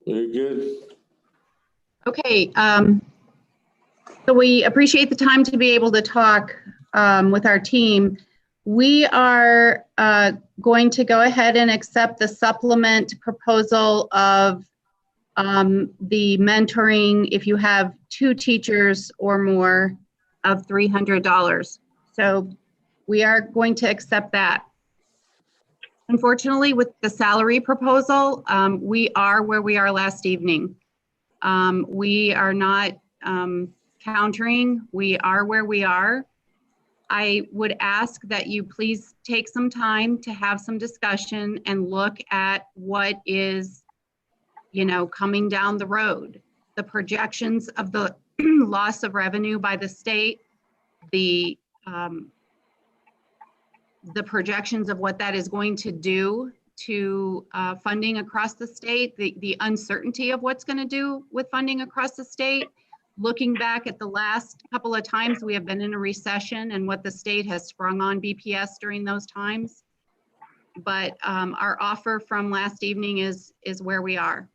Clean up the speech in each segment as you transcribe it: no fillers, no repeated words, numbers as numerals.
We're good. Okay, so we appreciate the time to be able to talk with our team. We are going to go ahead and accept the supplement proposal of the mentoring if you have 2 teachers or more of $300. So we are going to accept that. Unfortunately, with the salary proposal, we are where we are last evening. We are not countering. We are where we are. I would ask that you please take some time to have some discussion and look at what is, coming down the road. The projections of the loss of revenue by the state, the projections of what that is going to do to funding across the state, the uncertainty of what's going to do with funding across the state. Looking back at the last couple of times we have been in a recession and what the state has sprung on BPS during those times. But our offer from last evening is where we are.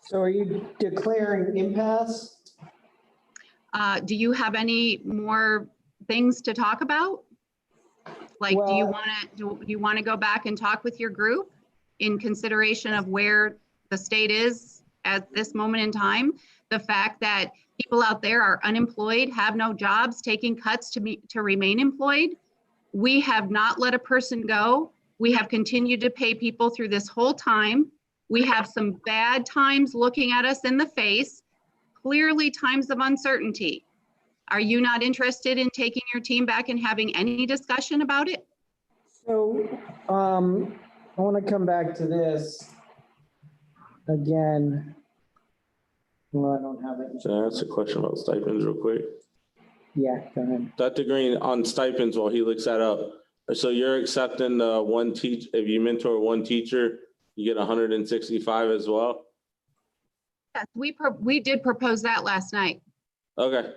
So are you declaring impasse? Do you have any more things to talk about? Like, Well, do you want to go back and talk with your group in consideration of where the state is at this moment in time? The fact that people out there are unemployed, have no jobs, taking cuts to remain employed. We have not let a person go. We have continued to pay people through this whole time. We have some bad times looking at us in the face, clearly times of uncertainty. Are you not interested in taking your team back and having any discussion about it? So I want to come back to this again. Well, I don't have it. Can I ask a question about stipends real quick? Yeah, go ahead. Dr. Green, on stipends while he looks that up. So you're accepting the one teach, if you mentor one teacher, you get 165 as well? Yes, we did propose that last night. Okay.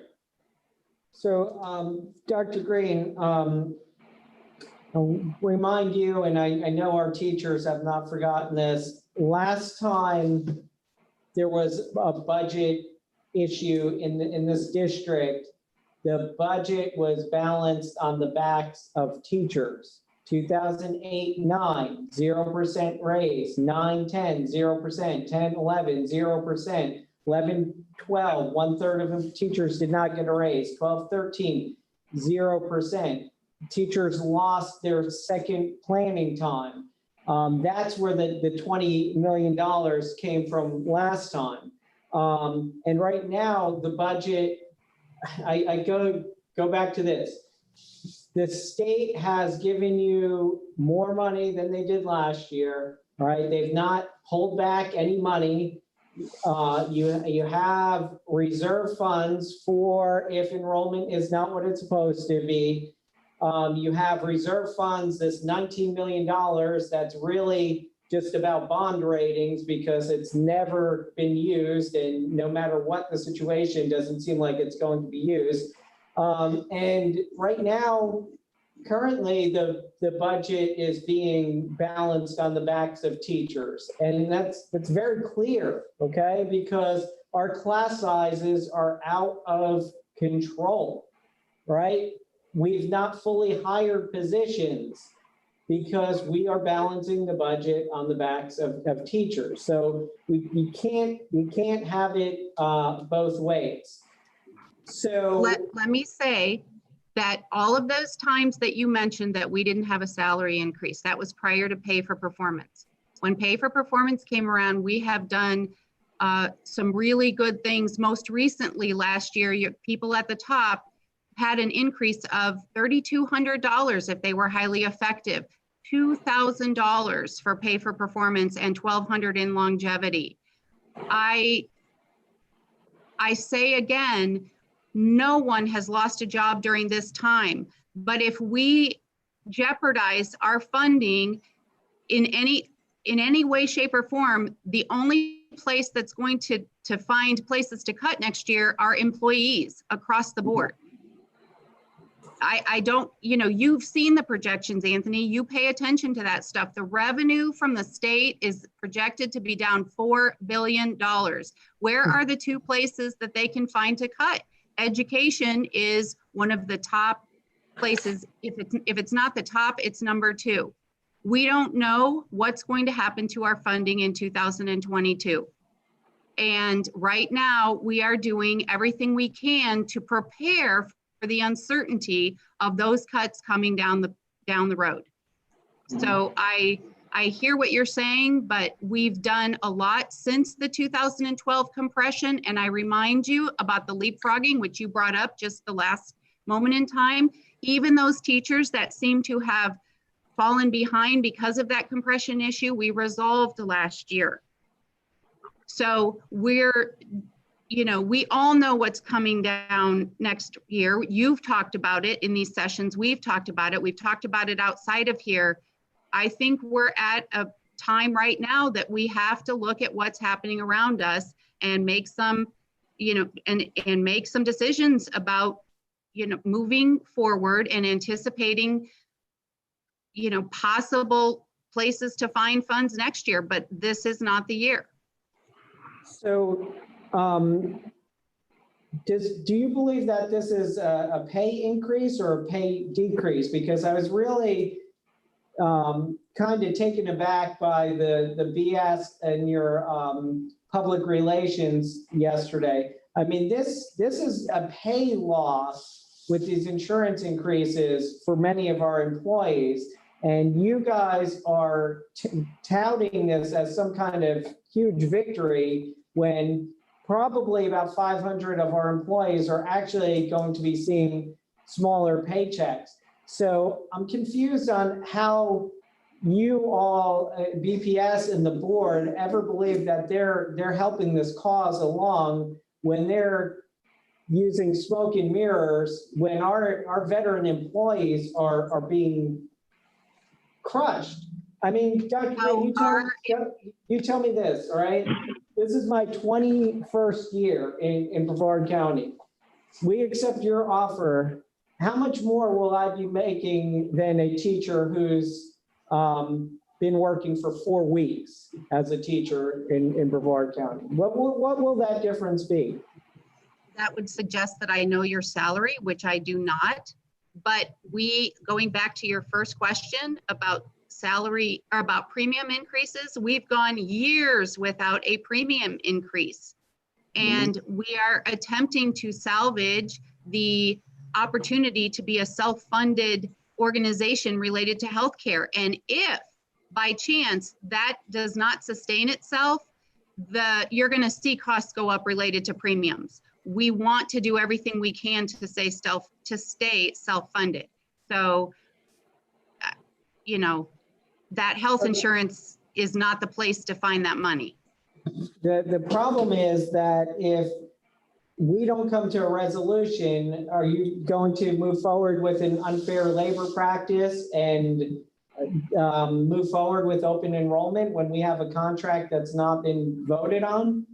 So Dr. Green, I'll remind you, and I know our teachers have not forgotten this, last time there was a budget issue in this district, the budget was balanced on the backs of teachers. 2008-9, 0% raise, 9-10, 0%, 10-11, 0%, 11-12, 1/3 of the teachers did not get a raise, 12-13, 0%. Teachers lost their second planning time. That's where the $20 million came from last time. And right now, the budget, I go back to this. The state has given you more money than they did last year, right? They've not pulled back any money. You have reserve funds for if enrollment is not what it's supposed to be. You have reserve funds, this $19 million that's really just about bond ratings because it's never been used, and no matter what the situation, doesn't seem like it's going to be used. And right now, currently the budget is being balanced on the backs of teachers. And that's very clear, okay? Because our class sizes are out of control, right? We've not fully hired positions because we are balancing the budget on the backs of teachers. So you can't have it both ways. So let me say that all of those times that you mentioned that we didn't have a salary increase, that was prior to pay for performance. When pay for performance came around, we have done some really good things. Most recently last year, people at the top had an increase of $3,200 if they were highly effective, $2,000 for pay for performance, and $1,200 in longevity. I say again, no one has lost a job during this time, but if we jeopardize our funding in any way, shape, or form, the only place that's going to find places to cut next year are employees across the board. I don't, you've seen the projections, Anthony. You pay attention to that stuff. The revenue from the state is projected to be down $4 billion. Where are the two places that they can find to cut? Education is one of the top places. If it's not the top, it's number 2. We don't know what's going to happen to our funding in 2022. And right now we are doing everything we can to prepare for the uncertainty of those cuts coming down the road. So I hear what you're saying, but we've done a lot since the 2012 compression. And I remind you about the leapfrogging, which you brought up just the last moment in time. Even those teachers that seem to have fallen behind because of that compression issue, we resolved last year. So we all know what's coming down next year. You've talked about it in these sessions. We've talked about it. We've talked about it outside of here. I think we're at a time right now that we have to look at what's happening around us and make some, and make some decisions about, moving forward and anticipating, possible places to find funds next year, but this is not the year. So do you believe that this is a pay increase or a pay decrease? Because I was really kind of taken aback by the BS in your public relations yesterday. I mean, this is a pay loss with these insurance increases for many of our employees. And you guys are touting this as some kind of huge victory when probably about 500 of our employees are actually going to be seeing smaller paychecks. So I'm confused on how you all, BPS and the board, ever believe that they're helping this cause along when they're using smoke and mirrors, when our veteran employees are being crushed. I mean, Dr. you tell me this, all right? This is my 21st year in Brevard County. We accept your offer. How much more will I be making than a teacher who's been working for 4 weeks as a teacher in Brevard County? What will that difference be? That would suggest that I know your salary, which I do not. But going back to your first question about salary or about premium increases, we've gone years without a premium increase. And we are attempting to salvage the opportunity to be a self-funded organization related to healthcare. And if by chance that does not sustain itself, you're going to see costs go up related to premiums. We want to do everything we can to stay self-funded. So, that health insurance is not the place to find that money. The problem is that if we don't come to a resolution, are you going to move forward with an unfair labor practice and move forward with open enrollment when we have a contract that's not been voted on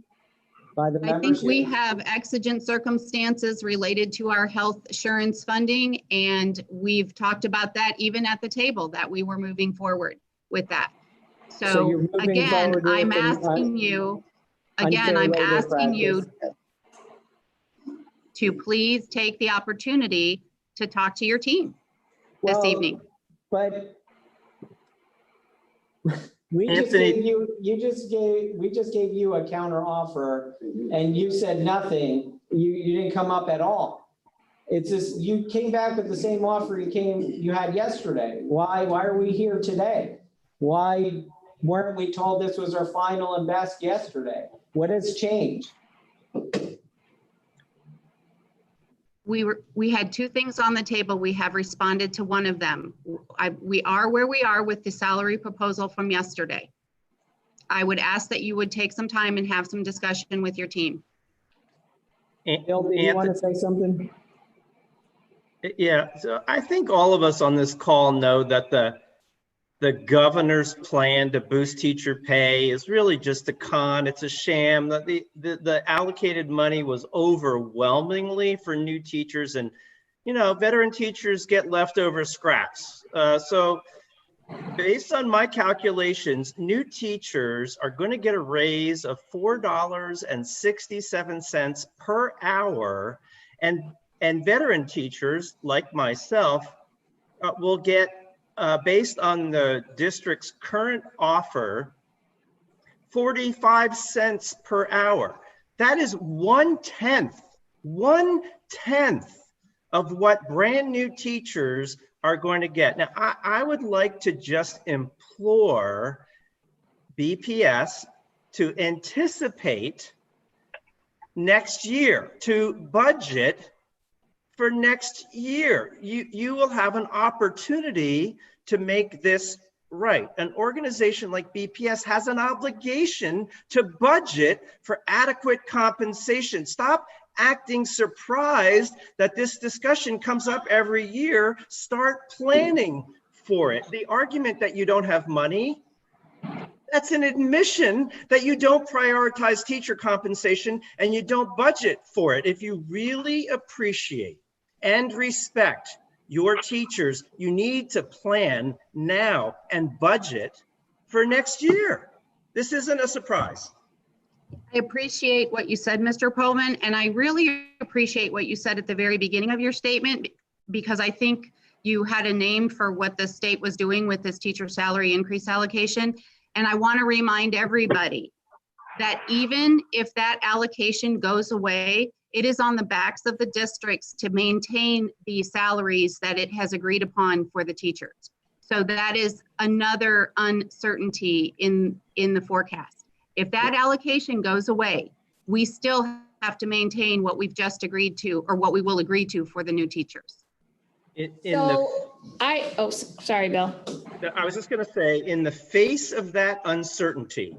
by the membership? I think we have exigent circumstances related to our health insurance funding, and we've talked about that even at the table, that we were moving forward with that. So again, I'm asking you to please take the opportunity to talk to your team this evening. But we just gave you a counter offer and you said nothing. You didn't come up at all. It's just, you came back with the same offer you had yesterday. Why are we here today? Why weren't we told this was our final and best yesterday? What has changed? We had 2 things on the table. We have responded to one of them. We are where we are with the salary proposal from yesterday. I would ask that you would take some time and have some discussion with your team. Bill, do you want to say something? Yeah, so I think all of us on this call know that the governor's plan to boost teacher pay is really just a con. It's a sham. That the allocated money was overwhelmingly for new teachers, and veteran teachers get leftover scraps. So based on my calculations, new teachers are going to get a raise of $4.67 per hour, and veteran teachers like myself will get, based on the district's current offer, 45 cents per hour. That is 1/10 of what brand new teachers are going to get. Now, I would like to just implore BPS to anticipate next year, to budget for next year. You will have an opportunity to make this right. An organization like BPS has an obligation to budget for adequate compensation. Stop acting surprised that this discussion comes up every year. Start planning for it. The argument that you don't have money, that's an admission that you don't prioritize teacher compensation and you don't budget for it. If you really appreciate and respect your teachers, you need to plan now and budget for next year. This isn't a surprise. I appreciate what you said, Mr. Pullman, and I really appreciate what you said at the very beginning of your statement, because I think you had a name for what the state was doing with this teacher salary increase allocation. And I want to remind everybody that even if that allocation goes away, it is on the backs of the districts to maintain the salaries that it has agreed upon for the teachers. So that is another uncertainty in the forecast. If that allocation goes away, we still have to maintain what we've just agreed to, or what we will agree to for the new teachers. Sorry, Bill. I was just going to say, in the face of that uncertainty,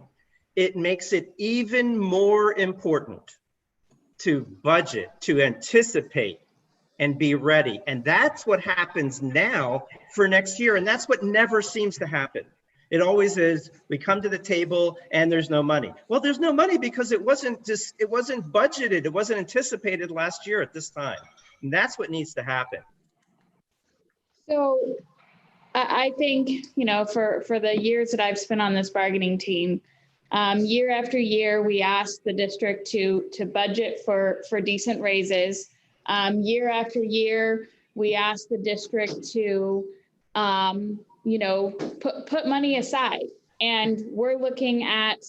it makes it even more important to budget, to anticipate, and be ready. And that's what happens now for next year. And that's what never seems to happen. It always is, we come to the table and there's no money. Well, there's no money because it wasn't budgeted. It wasn't anticipated last year at this time. And that's what needs to happen. So I think, for the years that I've spent on this bargaining team, year after year, we asked the district to budget for decent raises. Year after year, we asked the district to, put money aside. And we're looking at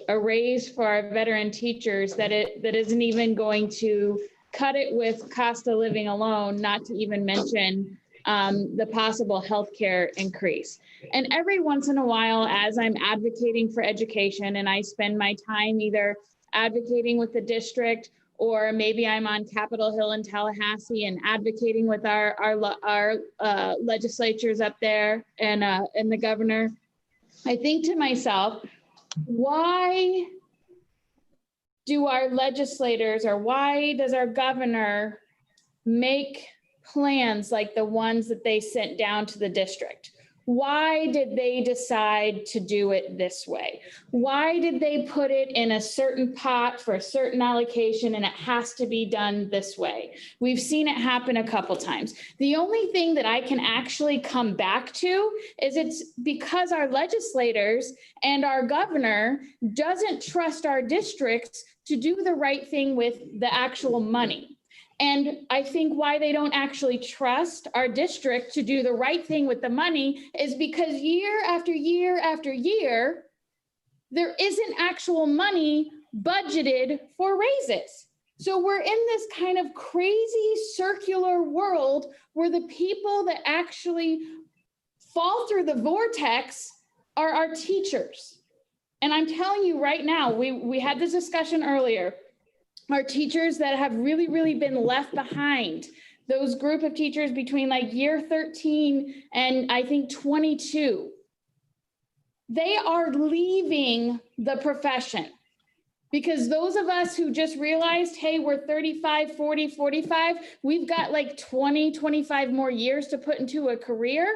a raise for our veteran teachers that isn't even going to cut it with cost of living alone, not to even mention the possible healthcare increase. And every once in a while, as I'm advocating for education, and I spend my time either advocating with the district, or maybe I'm on Capitol Hill in Tallahassee and advocating with our legislatures up there and the governor, I think to myself, why do our legislators, or why does our governor make plans like the ones that they sent down to the district? Why did they decide to do it this way? Why did they put it in a certain pot for a certain allocation and it has to be done this way? We've seen it happen a couple times. The only thing that I can actually come back to is it's because our legislators and our governor doesn't trust our districts to do the right thing with the actual money. And I think why they don't actually trust our district to do the right thing with the money is because year after year after year, there isn't actual money budgeted for raises. So we're in this kind of crazy circular world where the people that actually fall through the vortex are our teachers. And I'm telling you right now, we had this discussion earlier. Our teachers that have really, really been left behind, those group of teachers between like year 13 and I think 22, they are leaving the profession because those of us who just realized, hey, we're 35, 40, 45, we've got like 20, 25 more years to put into a career.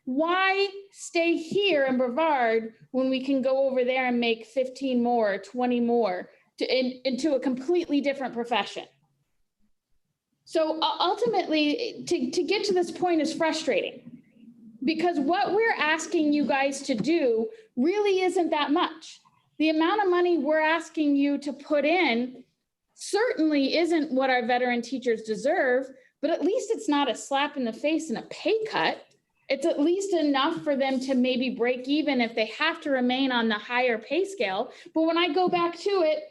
Why stay here in Brevard when we can go over there and make 15 more, 20 more? Into a completely different profession. So ultimately, to get to this point is frustrating, because what we're asking you guys to do really isn't that much. The amount of money we're asking you to put in certainly isn't what our veteran teachers deserve, but at least it's not a slap in the face and a pay cut. It's at least enough for them to maybe break even if they have to remain on the higher pay scale. But when I go back to it,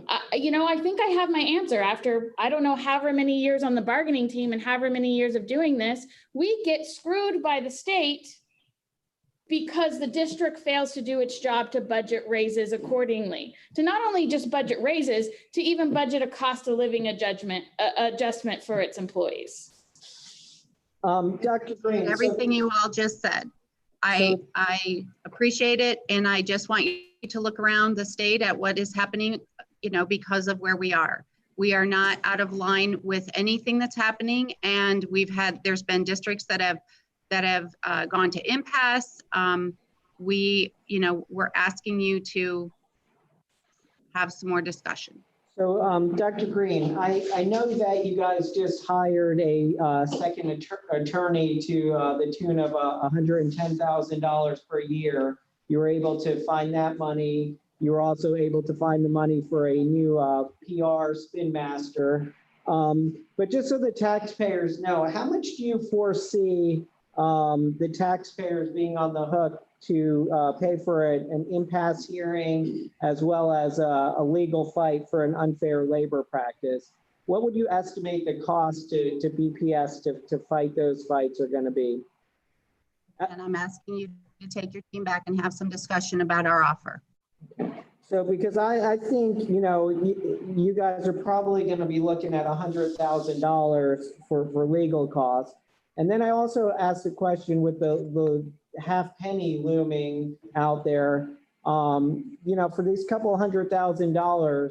I think I have my answer after, I don't know, however many years on the bargaining team and however many years of doing this. We get screwed by the state because the district fails to do its job to budget raises accordingly, to not only just budget raises, to even budget a cost of living adjustment for its employees. Dr. Green. Everything you all just said. I appreciate it. And I just want you to look around the state at what is happening, because of where we are. We are not out of line with anything that's happening. And there's been districts that have gone to impasse. We're asking you to have some more discussion. So, Dr. Green, I know that you guys just hired a second attorney to the tune of $110,000 per year. You were able to find that money. You were also able to find the money for a new PR spin master. But just so the taxpayers know, how much do you foresee the taxpayers being on the hook to pay for an impasse hearing, as well as a legal fight for an unfair labor practice? What would you estimate the cost to BPS to fight those fights are going to be? And I'm asking you to take your team back and have some discussion about our offer. So, because I think, you guys are probably going to be looking at $100,000 for legal costs. And then I also asked a question with the half penny looming out there. For these couple $100,000,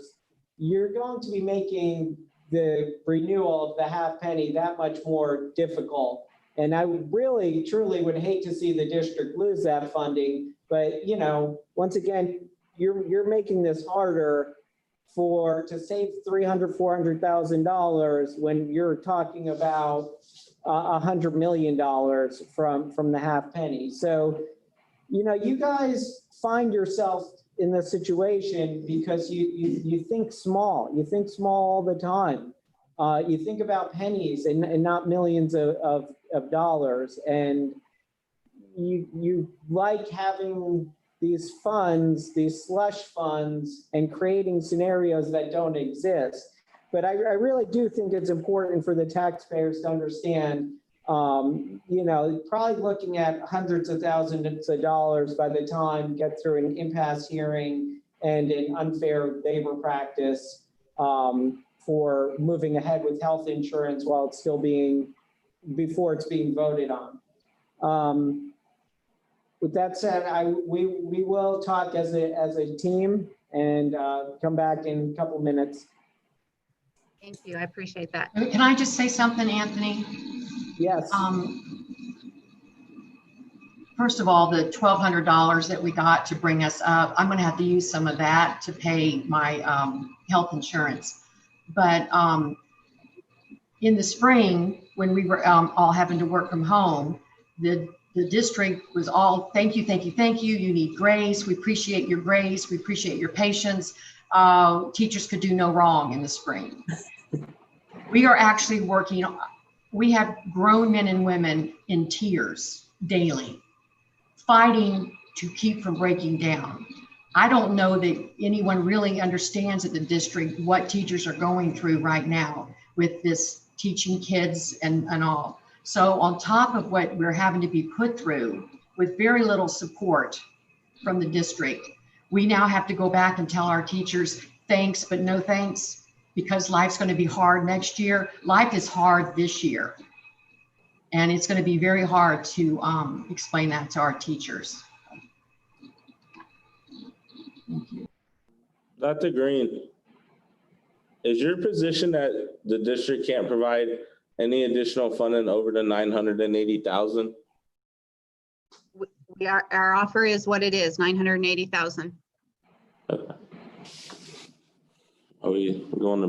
you're going to be making the renewal of the half penny that much more difficult. And I really, truly would hate to see the district lose that funding. But, once again, you're making this harder to save $300,000, $400,000 when you're talking about $100 million from the half penny. So, you guys find yourself in this situation because you think small. You think small all the time. You think about pennies and not millions of dollars. And you like having these funds, these slush funds, and creating scenarios that don't exist. But I really do think it's important for the taxpayers to understand, probably looking at hundreds of thousands of dollars by the time you get through an impasse hearing and an unfair labor practice for moving ahead with health insurance while it's still before it's being voted on. With that said, we will talk as a team and come back in a couple minutes. Thank you. I appreciate that. Can I just say something, Anthony? Yes. First of all, the $1,200 that we got to bring us up, I'm going to have to use some of that to pay my health insurance. But in the spring, when we were all having to work from home, the district was all, thank you, thank you, thank you. You need grace. We appreciate your grace. We appreciate your patience. Teachers could do no wrong in the spring. We are actually working. We have grown men and women in tears daily, fighting to keep from breaking down. I don't know that anyone really understands at the district what teachers are going through right now with this teaching kids and all. So on top of what we're having to be put through with very little support from the district, we now have to go back and tell our teachers thanks, but no thanks, because life's going to be hard next year. Life is hard this year. And it's going to be very hard to explain that to our teachers. Thank you. Dr. Green, is your position that the district can't provide any additional funding over the 980,000? Our offer is what it is, 980,000. Okay. Are we going to